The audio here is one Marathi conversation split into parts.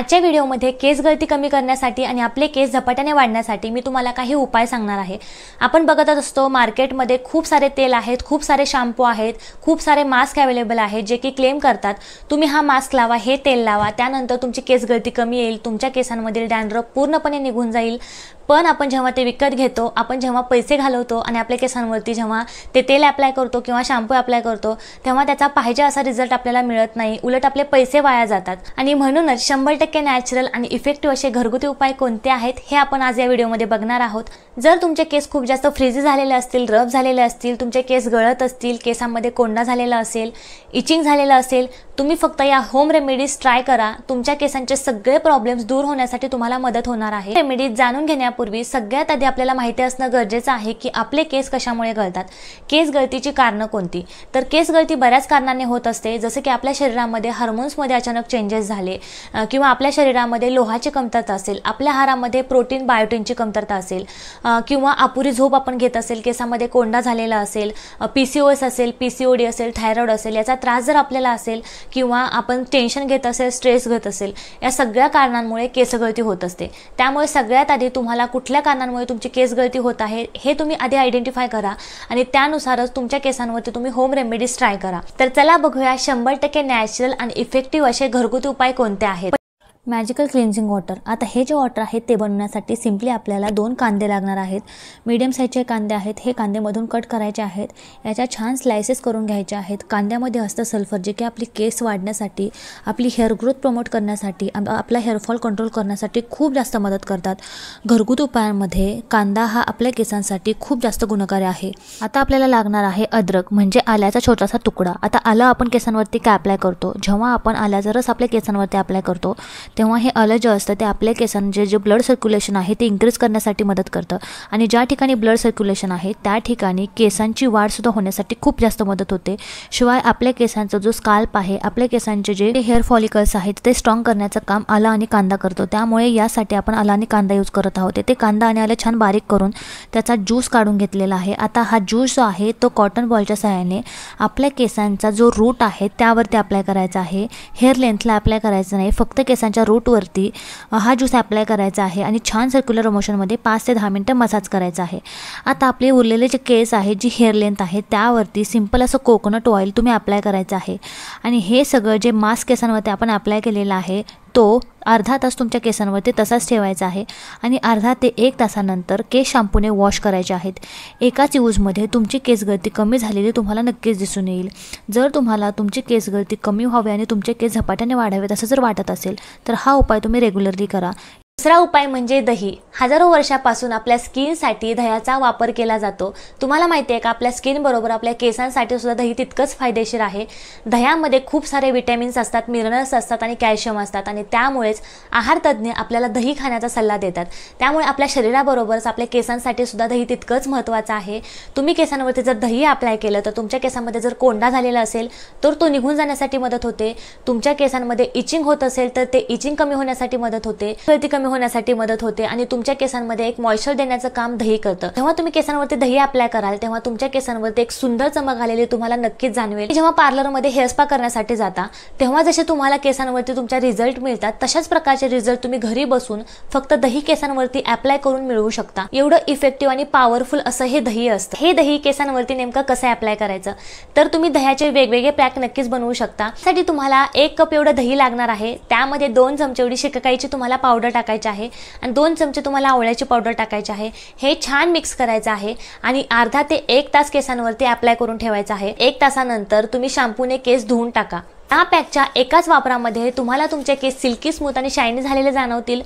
आजच्या व्हिडिओमध्ये केस गळती कमी करण्यासाठी आणि आपले केस झपाट्याने वाढण्यासाठी मी तुम्हाला काही उपाय सांगणार आहे। आपण बघत असतो मार्केटमध्ये खूप सारे तेल आहेत, खूप सारे शॅम्पू आहेत, खूप सारे मास्क अवेलेबल आहेत जे की क्लेम करतात तुम्ही हा मास्क लावा, हे तेल लावा, त्यानंतर तुमची केस गळती कमी येईल, तुमच्या केसांमधील डॅन्ड्रफ पूर्णपणे निघून जाईल। पण आपण जेव्हा ते विकत घेतो, आपण जेव्हा पैसे घालवतो आणि आपल्या केसांवरती जेव्हा ते तेल अप्लाय करतो किंवा शॅम्पू अप्लाय करतो तेव्हा त्याचा पाहिजे असा रिझल्ट आपल्याला मिळत नाही, उलट आपले पैसे वाया जातात। आणि म्हणूनच 100% नॅचरल आणि इफेक्टिव्ह असे घरगुती उपाय कोणते आहेत हे आपण आज या व्हिडिओमध्ये बघणार आहोत। जर तुमचे केस खूप जास्त फ्रीजी झालेले असतील, रफ झालेले असतील, तुमचे केस गळत असतील, केसांमध्ये कोंडा झालेला असेल, इचिंग झालेला असेल, तुम्ही फक्त या होम रेमेडीज ट्राय करा। तुमच्या केसांचे सगळे प्रॉब्लेम्स दूर होण्यासाठी तुम्हाला मदत होणार आहे। रेमेडीज जाणून घेण्यापूर्वी सगळ्यात आधी आपल्याला माहिती असणं गरजेचं आहे की आपले केस कशामुळे गळतात, केस गळतीची कारणं कोणती। तर केस गळती बऱ्याच कारणांनी होत असते, जसे की आपल्या शरीरामध्ये हार्मोन्समध्ये अचानक चेंजेस झाले किंवा आपल्या शरीरामध्ये लोहाची कमतरता असेल, आपल्या आहारामध्ये प्रोटीन बायोटिनची कमतरता असेल किंवा अपुरी झोप आपण घेत असेल, केसामध्ये कोंडा झालेला असेल, PCOS असेल, PCOD असेल, थायरॉइड असेल, याचा त्रास जर आपल्याला असेल किंवा आपण टेन्शन घेत असेल, स्ट्रेस घेत असेल, या सगळ्या कारणांमुळे केस गळती होत असते। त्यामुळे सगळ्यात आधी तुम्हाला कुठल्या कारणांमुळे तुमची केस गळती होत आहे हे तुम्ही आधी आयडेंटिफाय करा आणि त्यानुसारच तुमच्या केसांवरती तुम्ही होम रेमेडीज ट्राय करा। तर चला बघूया 100% नॅचरल आणि इफेक्टिव्ह असे घरगुती उपाय कोणते आहेत। Magical cleansing water. आता हे जे वॉटर आहे ते बनवण्यासाठी सिंपली आपल्याला 2 कांदे लागणार आहेत। मीडियम साईजचे कांदे आहेत, हे कांदे मधून कट करायचे आहेत, याच्या छान स्लाइसेस करून घ्यायचे आहेत। कांद्यामध्ये असतं सल्फर जे की आपली केस वाढण्यासाठी, आपली हेअर ग्रोथ प्रमोट करण्यासाठी, आपला हेअरफॉल कंट्रोल करण्यासाठी खूप जास्त मदत करतात। घरगुती उपायांमध्ये कांदा हा आपल्या केसांसाठी खूप जास्त गुणकारी आहे। आता आपल्याला लागणार आहे अद्रक म्हणजे आल्याचा छोटासा तुकडा। आता आलं आपण केसांवरती काय अप्लाय करतो, जेव्हा आपण आल्याचा रस आपल्या केसांवरती अप्लाय करतो तेव्हा हे आलं जे असतं ते आपल्या केसांचे जे ब्लड सर्क्युलेशन आहे ते इन्क्रीज करण्यासाठी मदत करतं आणि ज्या ठिकाणी ब्लड सर्क्युलेशन आहे त्या ठिकाणी केसांची वाढसुद्धा होण्यासाठी खूप जास्त मदत होते। शिवाय आपल्या केसांचा जो स्काल्प आहे, आपल्या केसांचे जे हेअर फॉलिकल्स आहेत ते स्ट्रॉंग करण्याचं काम आलं आणि कांदा करतो। त्यामुळे यासाठी आपण आलं आणि कांदा यूज करत आहोत। ते कांदा आणि आलं छान बारीक करून त्याचा ज्यूस काढून घेतलेला आहे। आता हा ज्यूस जो आहे तो कॉटन बॉलच्या सहाय्याने आपल्या केसांचा जो रूट आहे त्यावरती अप्लाय करायचा आहे। हेअर लेंथला अप्लाय करायचं नाही, फक्त केसांच्या रूटवरती हा ज्यूस अप्लाय करायचा आहे आणि छान सर्क्युलर मोशनमध्ये 5 ते 10 मिनिटं मसाज करायचा आहे। आता आपले उरलेले जे केस आहे, जी हेअर लेंथ आहे त्यावरती सिंपल असं कोकोनट ऑइल तुम्ही अप्लाय करायचं आहे आणि हे सगळं जे मास्क केसांवरती आपण अप्लाय केलेला आहे तो अर्धा तास तुमच्या केसांवरती तसाच ठेवायचा आहे आणि अर्धा ते 1 तासानंतर केस शॅम्पूने वॉश करायचे आहेत। एकाच यूजमध्ये तुमची केस गळती कमी झालेली तुम्हाला नक्कीच दिसून येईल। जर तुम्हाला तुमची केस गळती कमी व्हावी आणि तुमचे केस झपाट्याने वाढावेत असं जर वाटत असेल तर हा उपाय तुम्ही रेग्युलरली करा। दुसरा उपाय म्हणजे दही। हजारो वर्षापासून आपल्या स्किनसाठी दह्याचा वापर केला जातो। तुम्हाला माहिती आहे का आपल्या स्किन बरोबर आपल्या केसांसाठी सुद्धा दही तितकंच फायदेशीर आहे। दह्यामध्ये खूप सारे विटॅमिन्स असतात, मिनरल्स असतात आणि कॅल्शियम असतात आणि त्यामुळेच आहार तज्ञ आपल्याला दही खाण्याचा सल्ला देतात। त्यामुळे आपल्या शरीराबरोबरच आपल्या केसांसाठी सुद्धा दही तितकंच महत्त्वाचं आहे। तुम्ही केसांवरती जर दही अप्लाय केलं तर तुमच्या केसांमध्ये जर कोंडा झालेला असेल तर तो निघून जाण्यासाठी मदत होते। तुमच्या केसांमध्ये इचिंग होत असेल तर ते इचिंग कमी होण्यासाठी मदत होते, गळती कमी होण्यासाठी मदत होते आणि तुमच्या केसांमध्ये एक मॉइश्चर देण्याचं काम दही करतं। जेव्हा तुम्ही केसांवरती दही अप्लाय कराल तेव्हा तुमच्या केसांवरती एक सुंदर चमक आलेली तुम्हाला नक्कीच जाणवेल। जेव्हा पार्लरमध्ये हेअर स्पा करण्यासाठी जाता तेव्हा जसे तुम्हाला केसांवरती तुमच्या रिझल्ट मिळतात तशाच प्रकारचे रिझल्ट तुम्ही घरी बसून फक्त दही केसांवरती अप्लाय करून मिळवू शकता। एवढं इफेक्टिव्ह आणि पॉवरफुल असं हे दही असतं। हे दही केसांवरती नेमकं कसं अप्लाय करायचं तर तुम्ही दह्याचे वेगवेगळे पॅक नक्कीच बनवू शकता। त्यासाठी तुम्हाला 1 कप एवढं दही लागणार आहे। त्यामध्ये 2 चमचे एवढी शिकाकाईची तुम्हाला पावडर टाकायची आहे आणि 2 चमचे तुम्हाला आवळ्याची पावडर टाकायची आहे। हे छान मिक्स करायचं आहे आणि अर्धा ते 1 तास केसांवरती अप्लाय करून ठेवायचं आहे। 1 तासानंतर तुम्ही शॅम्पूने केस धुवून टाका। या पॅकच्या एकाच वापरामध्ये तुम्हाला तुमचे केस सिल्की स्मूथ आणि शायनी झालेले जाणवतील।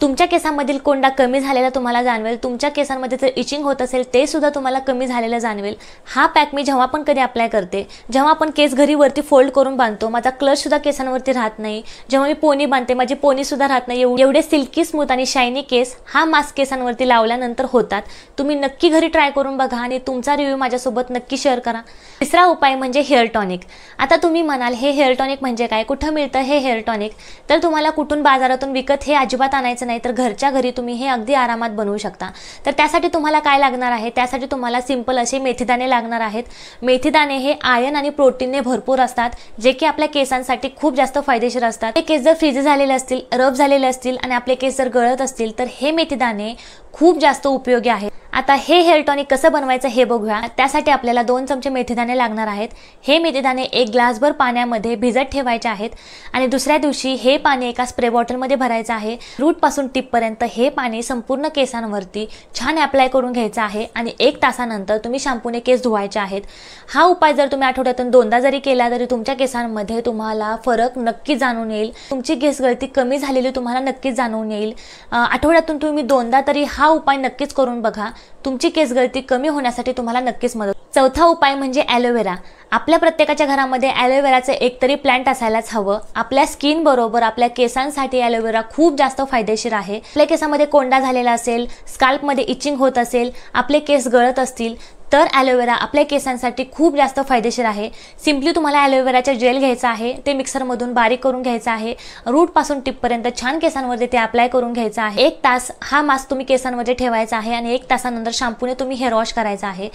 तुमच्या केसांमधील कोंडा कमी झालेला तुम्हाला जाणवेल। तुमच्या केसांमध्ये जर इचिंग होत असेल ते सुद्धा तुम्हाला कमी झालेलं जाणवेल। हा पॅक मी जेव्हा पण कधी अप्लाय करते, जेव्हा आपण केस घरी वरती फोल्ड करून बांधतो, माझा क्लच सुद्धा केसांवरती राहत नाही। जेव्हा मी पोनी बांधते माझी पोनी सुद्धा राहत नाही। एवढे सिल्की स्मूथ आणि शायनी केस हा मास्क केसांवरती लावल्यानंतर होतात। तुम्ही नक्की घरी ट्राय करून बघा आणि तुमचा रिव्ह्यू माझ्यासोबत नक्की शेअर करा। तिसरा उपाय म्हणजे हेअर टॉनिक। आता तुम्ही म्हणाल हे हेअर टॉनिक म्हणजे काय, कुठं मिळतं हे हेअर टॉनिक? तर तुम्हाला कुठून बाजारातून विकत हे अजिबात आणायचं बनवायचं नाही तर घरच्या घरी तुम्ही हे अगदी आरामात बनवू शकता। तर त्यासाठी तुम्हाला काय लागणार आहे, त्यासाठी तुम्हाला सिंपल असे मेथीदाणे लागणार आहेत। मेथीदाणे हे आयर्न आणि प्रोटीनने भरपूर असतात, जे की आपल्या केसांसाठी खूप जास्त फायदेशीर असतात। हे केस जर फ्रीज झालेले असतील, रफ झालेले असतील आणि आपले केस जर गळत असतील तर हे मेथीदाणे खूप जास्त उपयोगी आहेत। आता हे हेअर टॉनिक कसं बनवायचं हे बघूया। त्यासाठी आपल्याला 2 चमचे मेथीदाणे लागणार आहेत। हे मेथीदाणे 1 ग्लासभर पाण्यामध्ये भिजत ठेवायचे आहेत आणि दुसऱ्या दिवशी हे पाणी एका स्प्रे बॉटलमध्ये भरायचं आहे। रूट पासून टिप पर्यंत हे पाणी संपूर्ण केसांवरती छान अप्लाय करून घ्यायचं आहे आणि 1 तासानंतर तुम्ही शॅम्पूने केस धुवायचे आहेत। हा उपाय जर तुम्ही आठवड्यातून 2दा जरी केला तरी तुमच्या केसांमध्ये तुम्हाला फरक नक्की जाणून येईल। तुमची केस गळती कमी झालेली तुम्हाला नक्कीच जाणवून येईल। आठवड्यातून तुम्ही 2दा तरी हा उपाय नक्कीच करून बघा, तुमची केस गळती कमी होण्यासाठी तुम्हाला नक्कीच मदत। चौथा उपाय म्हणजे ॲलोवेरा। आपल्या प्रत्येकाच्या घरामध्ये ॲलोवेराचे एक तरी प्लांट असायलाच हवं। आपल्या स्किन बरोबर आपल्या केसांसाठी ॲलोवेरा खूप जास्त फायदेशीर आहे। आपल्या केसामध्ये कोंडा झालेला असेल, स्काल्पमध्ये इचिंग होत असेल, आपले केस गळत असतील तर ॲलोवेरा आपल्या केसांसाठी खूप जास्त फायदेशीर आहे। सिंपली तुम्हाला ॲलोवेराचा जेल घ्यायचा आहे, ते मिक्सरमधून बारीक करून घ्यायचं आहे। रूट पासून टिप पर्यंत छान केसांवरती ते अप्लाय करून घ्यायचं आहे। 1 तास हा मास्क तुम्ही केसांमध्ये ठेवायचा आहे आणि 1 तासानंतर शॅम्पूने तुम्ही हेअर वॉश करायचा आहे।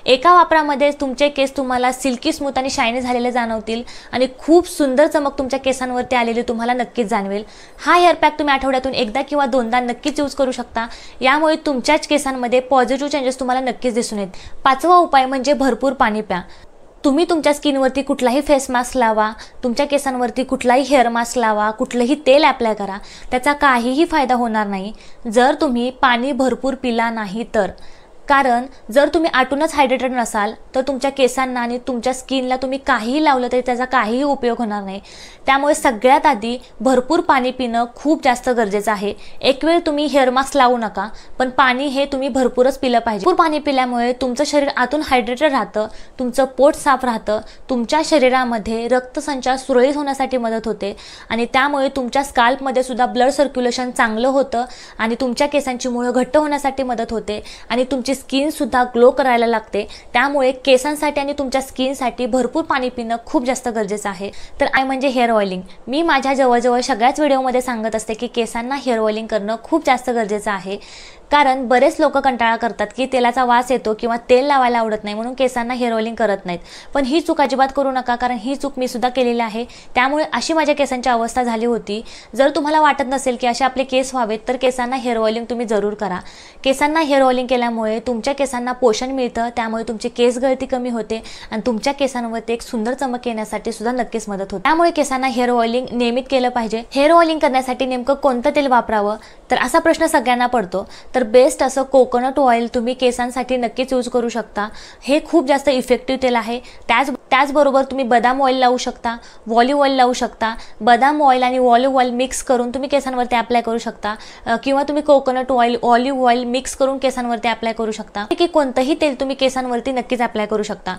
एका वापरामध्ये तुमचे केस तुम्हाला सिल्की स्मूथ आणि शायनी झालेले जाणवतील आणि खूप सुंदर चमक तुमच्या केसांवरती आलेली तुम्हाला नक्कीच जाणवेल। हा हेअर पॅक तुम्ही आठवड्यातून 1दा किंवा 2दा नक्कीच यूज करू शकता। यामुळे तुमच्याच केसांमध्ये पॉझिटिव्ह चेंजेस तुम्हाला नक्कीच दिसून येतील। 5वा उपाय म्हणजे भरपूर पाणी प्या। तुम्ही तुमच्या स्किनवरती कुठलाही फेस मास्क लावा, तुमच्या केसांवरती कुठलाही हेअर मास्क लावा, कुठलंही तेल अप्लाय करा, त्याचा काहीही फायदा होणार नाही जर तुम्ही पाणी भरपूर पिला नाही तर। कारण जर तुम्ही आतूनच हायड्रेटेड नसाल तर तुमच्या केसांना आणि तुमच्या स्किनला तुम्ही काहीही लावलं तरी त्याचा काहीही उपयोग होणार नाही। त्यामुळे सगळ्यात आधी भरपूर पाणी पिणं खूप जास्त गरजेचं आहे। एक वेळ तुम्ही हेअर मास्क लावू नका, पण पाणी हे तुम्ही भरपूरच पिलं पाहिजे। भरपूर पाणी पिल्यामुळे तुमचं शरीर आतून हायड्रेटेड राहतं, तुमचं पोट साफ राहतं, तुमच्या शरीरामध्ये रक्तसंचार सुरळीत होण्यासाठी मदत होते आणि त्यामुळे तुमच्या स्काल्पमध्ये सुद्धा ब्लड सर्क्युलेशन चांगलं होतं आणि तुमच्या केसांची मुळं घट्ट होण्यासाठी मदत होते आणि तुमची स्किन सुद्धा ग्लो करायला लागते। त्यामुळे केसांसाठी आणि तुमच्या स्किनसाठी भरपूर पाणी पिणं खूप जास्त गरजेचं आहे। तर आय म्हणजे हेअर ऑइलिंग। मी माझ्या जवळजवळ सगळ्याच व्हिडिओमध्ये सांगत असते की केसांना हेअर ऑइलिंग करणं खूप जास्त गरजेचं आहे। कारण बरेच लोक कंटाळा करतात की तेलाचा वास येतो किंवा तेल लावायला आवडत नाही म्हणून केसांना हेअर ऑइलिंग करत नाहीत, पण ही चूक अजिबात करू नका, कारण ही चूक मी सुद्धा केलेली आहे। त्यामुळे अशी माझ्या केसांची अवस्था झाली होती। जर तुम्हाला वाटत नसेल की असे आपले केस व्हावेत तर केसांना हेअर ऑइलिंग तुम्ही जरूर करा। केसांना हेअर ऑइलिंग केल्यामुळे तुमच्या केसांना पोषण मिळतं, त्यामुळे तुमची केस गळती कमी होते आणि तुमच्या केसांवरती एक सुंदर चमक येण्यासाठी सुद्धा नक्कीच मदत होते। त्यामुळे केसांना हेअर ऑइलिंग नियमित केलं पाहिजे। हेअर ऑइलिंग करण्यासाठी नेमकं कोणतं तेल वापरावं तर असा प्रश्न सगळ्यांना पडतो। तर बेस्ट असं कोकोनट ऑइल तुम्ही केसांसाठी नक्कीच यूज करू शकता। हे खूप जास्त इफेक्टिव्ह तेल आहे। त्याचबरोबर तुम्ही बदाम ऑइल लावू शकता, ऑलिव्ह ऑइल लावू शकता। बदाम ऑइल आणि ऑलिव्ह ऑइल मिक्स करून तुम्ही केसांवरती अप्लाय करू शकता किंवा तुम्ही coconut oil, olive oil mix करून केसांवरती अप्लाय करू शकता। की कोणतंही तेल तुम्ही केसांवरती नक्कीच अप्लाय करू शकता।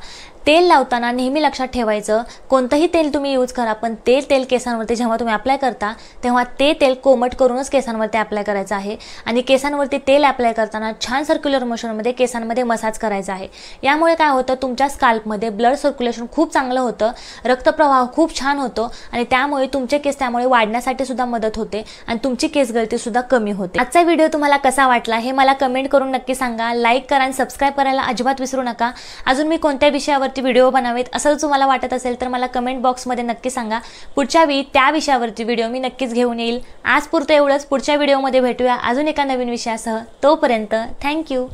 तेल लावताना नेहमी लक्षात ठेवायचं, कोणतंही तेल तुम्ही यूज करा पण ते तेल केसांवरती जेव्हा तुम्ही अप्लाय करता तेव्हा ते तेल कोमट करूनच केसांवरती अप्लाय करायचं आहे आणि केसांवरती तेल अप्लाय करताना छान सर्क्युलर मोशनमध्ये केसांमध्ये मसाज करायचा आहे। यामुळे काय होतं, तुमच्या स्काल्पमध्ये ब्लड सर्क्युलेशन खूप चांगलं होतं, रक्तप्रवाह खूप छान होतो आणि त्यामुळे तुमचे केस त्यामुळे वाढण्यासाठी सुद्धा मदत होते आणि तुमची केस गळती सुद्धा कमी होते। आजचा व्हिडिओ तुम्हाला कसा वाटला हे मला कमेंट करून नक्की सांगा। लाईक करा आणि सबस्क्राइब करायला अजिबात विसरू नका। अजून मी कोणत्या विषयावरती व्हिडिओ बनावेत असं तुम्हाला वाटत असेल तर मला कमेंट बॉक्समध्ये नक्की सांगा। पुढच्या वेळी त्या विषयावरती व्हिडिओ मी नक्कीच घेऊन येईल। आज पुरतं एवढंच, पुढच्या व्हिडिओमध्ये भेटूया अजून एका नवीन विषयासह। तोपर्यंत थँक्यू।